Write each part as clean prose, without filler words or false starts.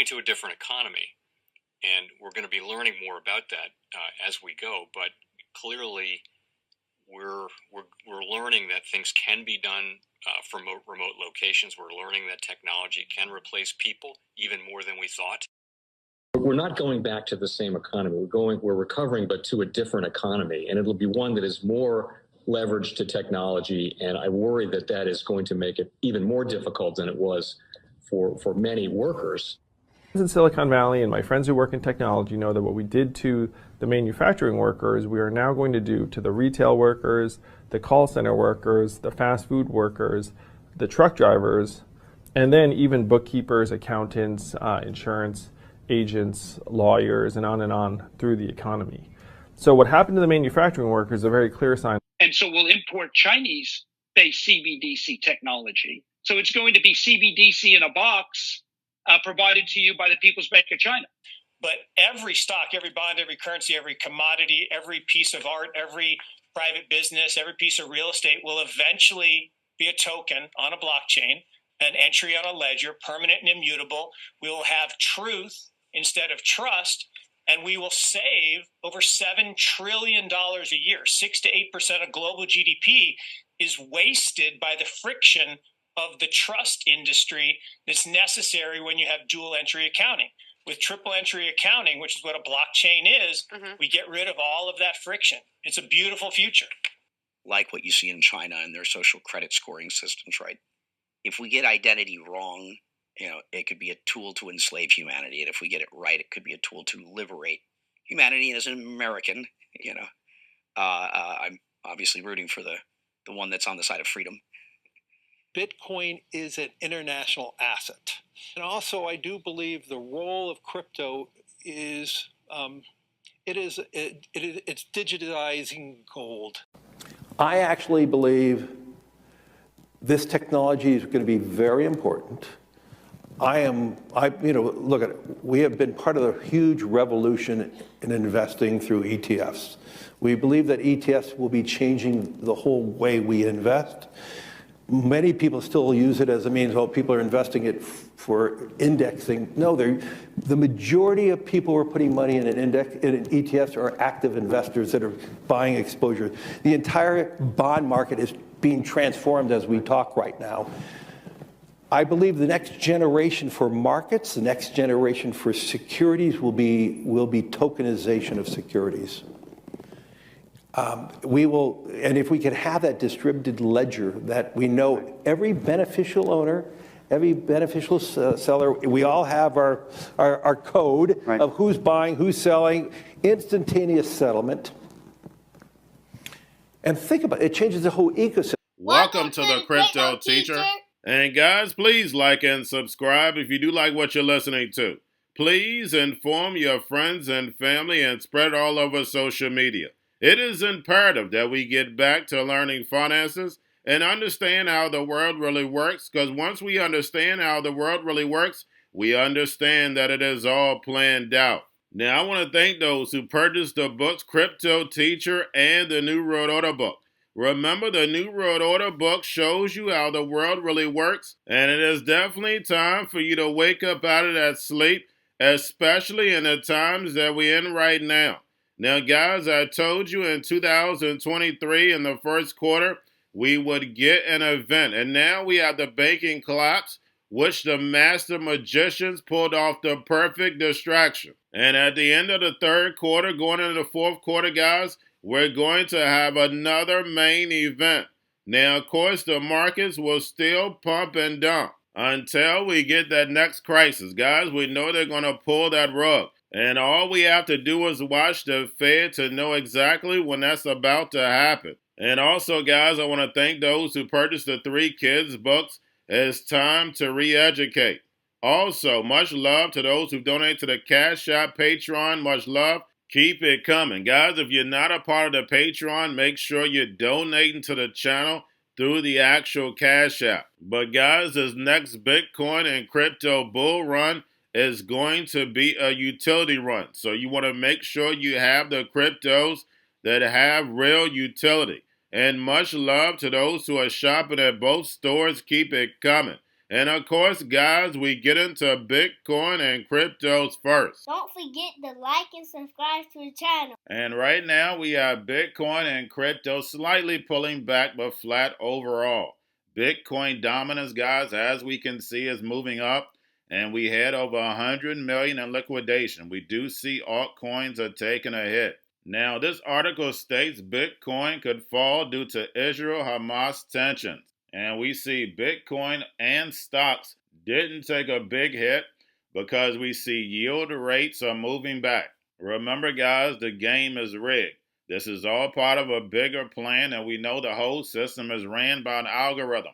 going to a different economy, and we're going to be learning more about that as we go. But clearly, we're learning that things can be done from remote locations. We're learning that technology can replace people even more than we thought. We're not going back to the same economy. We're recovering, but to a different economy, and it'll be one that is more leveraged to technology. And I worry that that is going to make it even more difficult than it was for many workers. In Silicon Valley, and my friends who work in technology know that what we did to the manufacturing workers, we are now going to do to the retail workers, the call center workers, the fast food workers, the truck drivers, and then even bookkeepers, accountants, insurance agents, lawyers, and on through the economy. So what happened to the manufacturing workers is a very clear sign. And so we'll import Chinese-based CBDC technology. So it's going to be CBDC in a box provided to you by the People's Bank of China. But every stock, every bond, every currency, every commodity, every piece of art, every private business, every piece of real estate will eventually be a token on a blockchain, an entry on a ledger, permanent and immutable. We will have truth instead of trust, and we will save over $7 trillion a year. 6 to 8% of global GDP is wasted by the friction of the trust industry that's necessary when you have dual entry accounting. With triple entry accounting, which is what a blockchain is, we get rid of all of that friction. It's a beautiful future. Like what you see in China and their social credit scoring systems, right? If we get identity wrong, it could be a tool to enslave humanity. And if we get it right, it could be a tool to liberate humanity. And as an American, I'm obviously rooting for the one that's on the side of freedom. Bitcoin is an international asset. And also, I do believe the role of crypto is, it's digitizing gold. I actually believe this technology is going to be very important. Look at it. We have been part of a huge revolution in investing through ETFs. We believe that ETFs will be changing the whole way we invest. Many people still use it as a means, people are investing it for indexing. No, the majority of people who are putting money in in ETFs are active investors that are buying exposure. The entire bond market is being transformed as we talk right now. I believe the next generation for markets, the next generation for securities will be tokenization of securities. And if we could have that distributed ledger that we know every beneficial owner, every beneficial seller, we all have our code of who's buying, who's selling, instantaneous settlement. And think about it, it changes the whole ecosystem. Welcome to the Crypto Teacher. And guys, please like and subscribe if you do like what you're listening to. Please inform your friends and family and spread all over social media. It is imperative that we get back to learning finances and understand how the world really works, because once we understand how the world really works, we understand that it is all planned out. Now, I want to thank those who purchased the books Cryptoteacher and the New World Order book. Remember, the New World Order book shows you how the world really works, and it is definitely time for you to wake up out of that sleep, especially in the times that we're in right now. Now, guys, I told you in 2023 in the first quarter, we would get an event. And now we have the banking collapse, which the master magicians pulled off the perfect distraction. And at the end of the third quarter, going into the fourth quarter, guys, we're going to have another main event. Now, of course, the markets will still pump and dump until we get that next crisis. Guys, we know they're going to pull that rug. And all we have to do is watch the Fed to know exactly when that's about to happen. And also, guys, I want to thank those who purchased the 3 Kids books. It's time to re-educate. Also, much love to those who donate to the Cash App, Patreon. Much love. Keep it coming. Guys, if you're not a part of the Patreon, make sure you're donating to the channel through the actual Cash App. But guys, this next Bitcoin and crypto bull run is going to be a utility run. So you want to make sure you have the cryptos that have real utility. And much love to those who are shopping at both stores. Keep it coming. And of course, guys, we get into Bitcoin and cryptos first. Don't forget to like and subscribe to the channel. And right now, we have Bitcoin and crypto slightly pulling back but flat overall. Bitcoin dominance, guys, as we can see, is moving up. And we had over 100 million in liquidation. We do see altcoins are taking a hit. Now, this article states Bitcoin could fall due to Israel-Hamas tensions. And we see Bitcoin and stocks didn't take a big hit because we see yield rates are moving back. Remember, guys, the game is rigged. This is all part of a bigger plan, and we know the whole system is ran by an algorithm.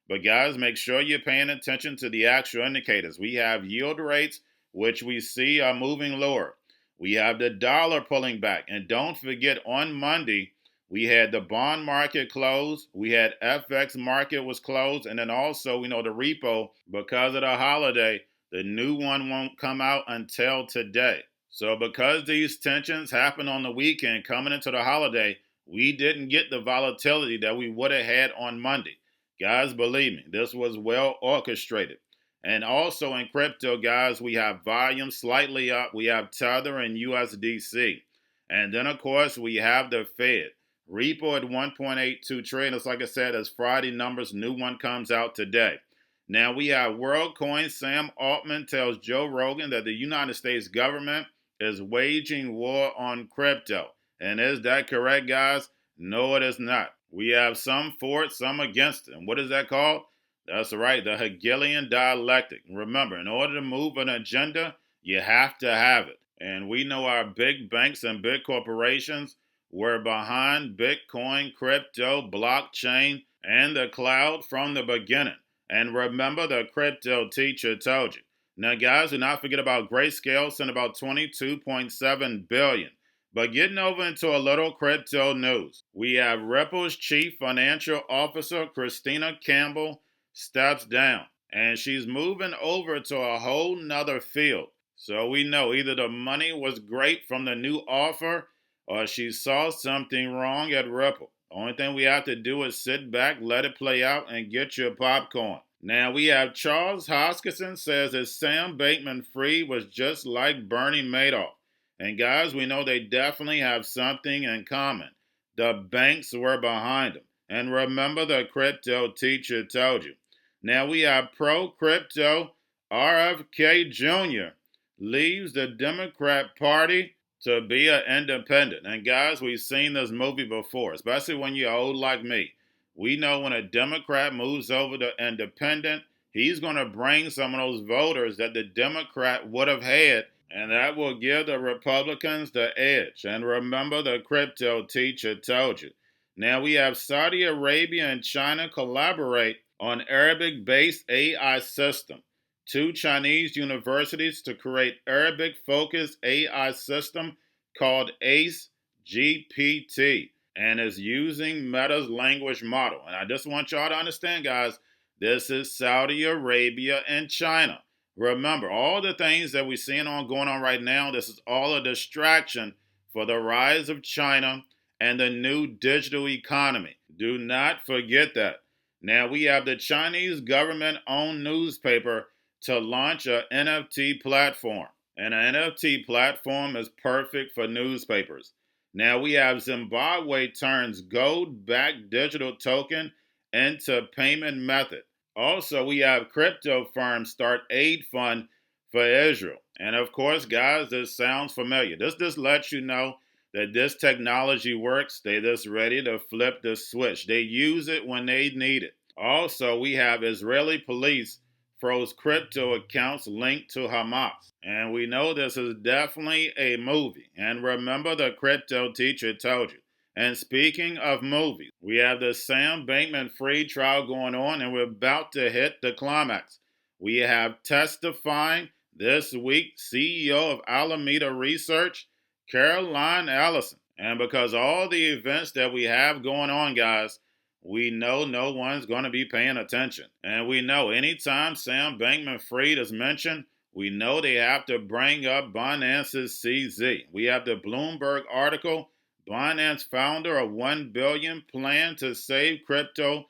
But guys, make sure you're paying attention to the actual indicators. We have yield rates, which we see are moving lower. We have the dollar pulling back. And don't forget, on Monday, we had the bond market closed. We had FX market was closed. And then also, we know the repo, because of the holiday, the new one won't come out until today. So because these tensions happened on the weekend coming into the holiday, we didn't get the volatility that we would have had on Monday. Guys, believe me, this was well orchestrated. And also in crypto, guys, we have volume slightly up. We have Tether and USDC. And then, of course, we have the Fed. Repo at 1.82 trillion. It's like I said, as Friday numbers, new one comes out today. Now we have WorldCoin. Sam Altman tells Joe Rogan that the United States government is waging war on crypto. And is that correct, guys? No, it is not. We have some for it, some against it. And what is that called? That's right, the Hegelian dialectic. Remember, in order to move an agenda, you have to have it. And we know our big banks and big corporations were behind Bitcoin, crypto, blockchain, and the cloud from the beginning. And remember, the crypto teacher told you. Now, guys, do not forget about Grayscale, sent about $22.7 billion. But getting over into a little crypto news, we have Ripple's chief financial officer, Christina Campbell, steps down. And she's moving over to a whole nother field. So we know either the money was great from the new offer or she saw something wrong at Ripple. The only thing we have to do is sit back, let it play out, and get your popcorn. Now we have Charles Hoskinson says that Sam Bankman-Fried was just like Bernie Madoff. And guys, we know they definitely have something in common. The banks were behind them. And remember, the crypto teacher told you. Now we have pro-crypto RFK Jr. leaves the Democrat Party to be an independent. And guys, we've seen this movie before, especially when you're old like me. We know when a Democrat moves over to independent, he's going to bring some of those voters that the Democrat would have had, and that will give the Republicans the edge. And remember, the crypto teacher told you. Now we have Saudi Arabia and China collaborate on Arabic-based AI system. 2 Chinese universities to create Arabic-focused AI system called ACE GPT, and is using Meta's language model. And I just want y'all to understand, guys, this is Saudi Arabia and China. Remember, all the things that we're seeing going on right now, this is all a distraction for the rise of China and the new digital economy. Do not forget that. Now, we have the Chinese government-owned newspaper to launch an NFT platform. And an NFT platform is perfect for newspapers. Now, we have Zimbabwe turns gold-backed digital token into payment method. Also, we have crypto firms start aid fund for Israel. And of course, guys, this sounds familiar. This just lets you know that this technology works. They just ready to flip the switch. They use it when they need it. Also, we have Israeli police froze crypto accounts linked to Hamas. And we know this is definitely a movie. And remember, the crypto teacher told you. And speaking of movies, we have the Sam Bankman-Fried trial going on, and we're about to hit the climax. We have testifying this week CEO of Alameda Research, Caroline Ellison. And because all the events that we have going on, guys, we know no one's going to be paying attention. And we know anytime Sam Bankman-Fried is mentioned, we know they have to bring up Binance's CZ. We have the Bloomberg article, Binance founder of $1 billion plan to save crypto,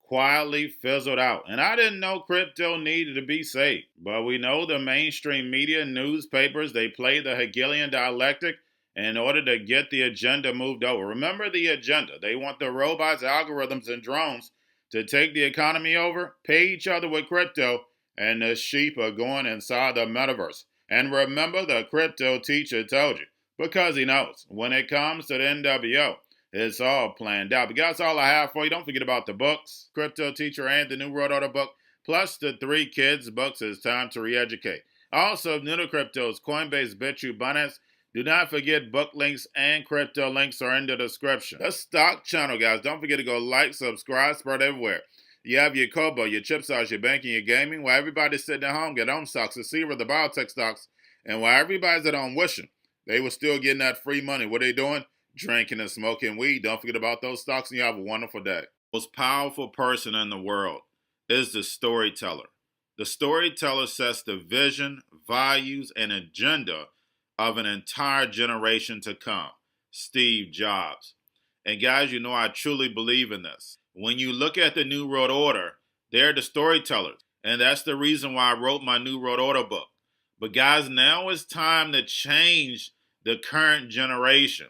quietly fizzled out. And I didn't know crypto needed to be saved. But we know the mainstream media, newspapers, they play the Hegelian dialectic in order to get the agenda moved over. Remember the agenda. They want the robots, algorithms, and drones to take the economy over, pay each other with crypto, and the sheep are going inside the metaverse. And remember, the crypto teacher told you, because he knows when it comes to the NWO, it's all planned out. But that's all I have for you. Don't forget about the books, Crypto Teacher and the New World Order book, plus the 3 kids books. It's time to re-educate. Also, new to cryptos, Coinbase, Bitrue, Binance. Do not forget book links and crypto links are in the description. The stock channel, guys. Don't forget to go like, subscribe, spread everywhere. You have your Kobo, your chip stocks, your banking, your gaming. While everybody's sitting at home, get home stocks, the Xrp, the biotech stocks. And while everybody's at home wishing they were still getting that free money, what are they doing? Drinking and smoking weed. Don't forget about those stocks, and you have a wonderful day. The most powerful person in the world is the storyteller. The storyteller sets the vision, values, and agenda of an entire generation to come. Steve Jobs. And guys, you know I truly believe in this. When you look at the New World Order, they're the storytellers. And that's the reason why I wrote my New World Order book. But guys, now it's time to change the current generation.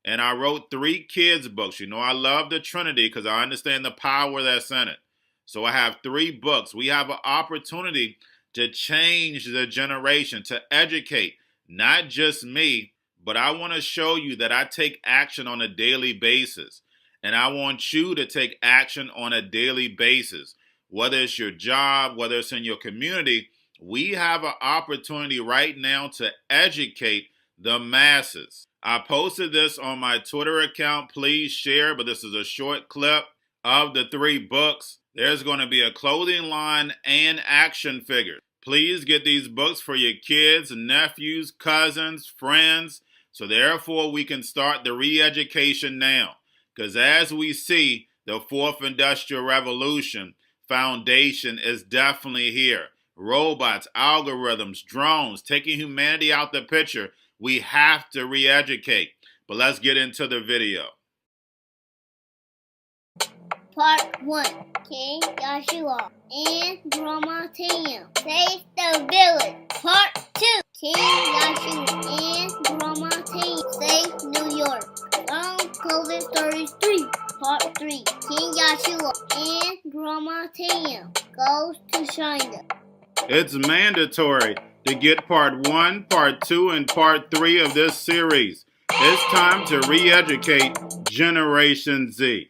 And I wrote 3 kids books. You know, I love the Trinity because I understand the power that's in it. So I have 3 books. We have an opportunity to change the generation, to educate, not just me, but I want to show you that I take action on a daily basis. And I want you to take action on a daily basis. Whether it's your job, whether it's in your community, we have an opportunity right now to educate the masses. I posted this on my Twitter account. Please share, but this is a short clip of the 3 books. There's going to be a clothing line and action figures. Please get these books for your kids, nephews, cousins, friends, so therefore we can start the re-education now. Because as we see, the 4th Industrial Revolution foundation is definitely here. Robots, algorithms, drones, taking humanity out the picture. We have to re-educate. But let's get into the video. Part 1. King Joshua and Grandma Tam save the village. Part 2. King Joshua and Grandma Tam save New York from COVID Stories 3. Part 3. King Joshua and Grandma Tam goes to China. It's mandatory to get part 1, part 2, and part 3 of this series. It's time to re-educate Generation Z.